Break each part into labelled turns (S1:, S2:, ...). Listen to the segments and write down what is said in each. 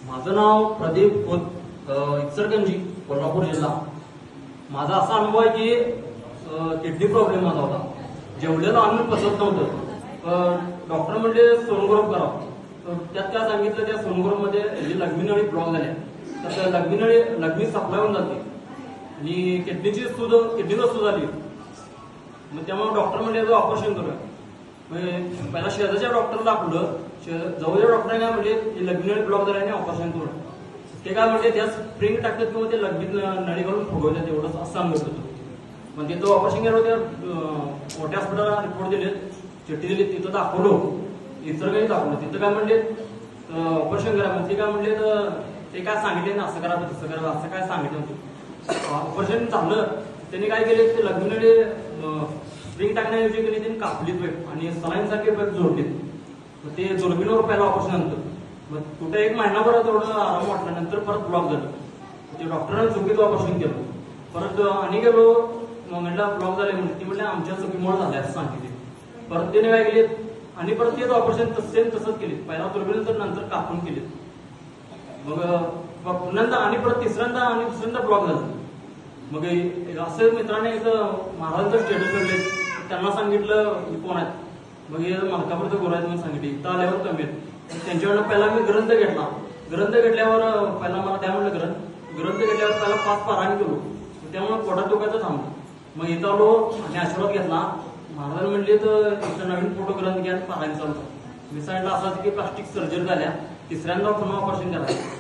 S1: माझं नाव प्रदीप खोत, इचलकरंजी, कोल्हापूर जिल्हा. माझा असा अनुभव आहे की किडनी प्रॉब्लेम माझा होता. जेवढेला अन्न पचत नव्हतं. डॉक्टर म्हणले सोनोग्राफ करावं. तर त्यात काय सांगितलं, त्या सोनोग्राफमध्ये जी लघवी नळी ब्लॉक झाल्या, तर त्या लघवी सप्लाय होऊन जाते आणि किडनीला सूज आली. मग त्यामुळे डॉक्टर म्हणले ऑपरेशन करूया. पहिला शेजारच्या डॉक्टरला दाखवलं. जवळच्या डॉक्टरांनी काय म्हणले, लघवी नळी ब्लॉक झाल्याने ऑपरेशन करू. ते काय म्हणले, त्या स्प्रिंग टाकतात किंवा ते लघवी नळी घालून फुगवतात, एवढंच असं सांगत होतं. मग तिथं ऑपरेशन केलं, त्या मोठ्या हॉस्पिटलला रिपोर्ट दिले, चिठ्ठी दिली, तिथं दाखवलं. इचलकरंजी दाखवलं. तिथं काय म्हणले ऑपरेशन करा. मग ते काय म्हणले, तर ते काय सांगितले ना, असं करा तसं करा, असं काय सांगितलं होतं. ऑपरेशन झालं. त्यांनी काय केले, ते लघवी नळी स्प्रिंग टाकण्याऐवजी त्यांनी कापलीत पाईप आणि सलाईनसारखे पाईप जोडलीत. मग ते दुर्बिणवर पहिला ऑपरेशन नंतर मग कुठे 1 महिनाभर तेवढं आराम वाटला. नंतर परत ब्लॉक झालं. ते डॉक्टरांनी चुकीचं ऑपरेशन केलं. परत आणि गेलो, म्हटलं ब्लॉक झाले. म्हणजे ती म्हटलं आमच्या चुकीमुळे झाले असं सांगितले. परत त्याने काय केले आणि परत तेच ऑपरेशन तसंच केले. पहिला दुर्बिण तर नंतर कापून केले. मग पुन्हा आणि परत तिसऱ्यांदा आणि दुसऱ्यांदा ब्लॉक झालं. मग असं मित्राने एक महाराजांचं स्टेटस काढले. त्यांना सांगितलं कोण आहेत. मग हे मलकापूरचं गोरा आहेत म्हणून सांगितले. इथं आल्यावर कमी आहेत. त्यांच्याकडनं पहिला मी ग्रंथ घेतला. ग्रंथ घेतल्यावर पहिला मला द्या म्हणलं ग्रंथ घेतल्यावर पहिला 5 पारायण केलो. त्यामुळे पोटात दुखायचं थांबलं. मग इथं आलो आणि आशीर्वाद घेतला. महाराज म्हणले तर इथं नवीन फोटो ग्रंथ घ्या, पारायण चालू. मी सांगितलं असं की प्लास्टिक सर्जरी झाल्या, तिसऱ्यांदा पुन्हा ऑपरेशन करायचं.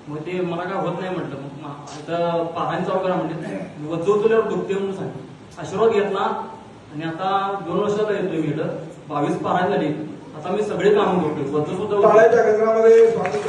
S1: मग ते मला काय होत नाही म्हटलं. मग इथं पारायण चालू करा म्हणले. वजू तुल्यावर दुखते म्हणून सांगितलं. आशीर्वाद घेतला आणि आता 2 वर्षाला येतोय मी इथं. 22 पारायण झाली. आता मी सगळे काम करतोय. वजू सुद्धा
S2: टाळ्याच्या केंद्रामध्ये स्वागत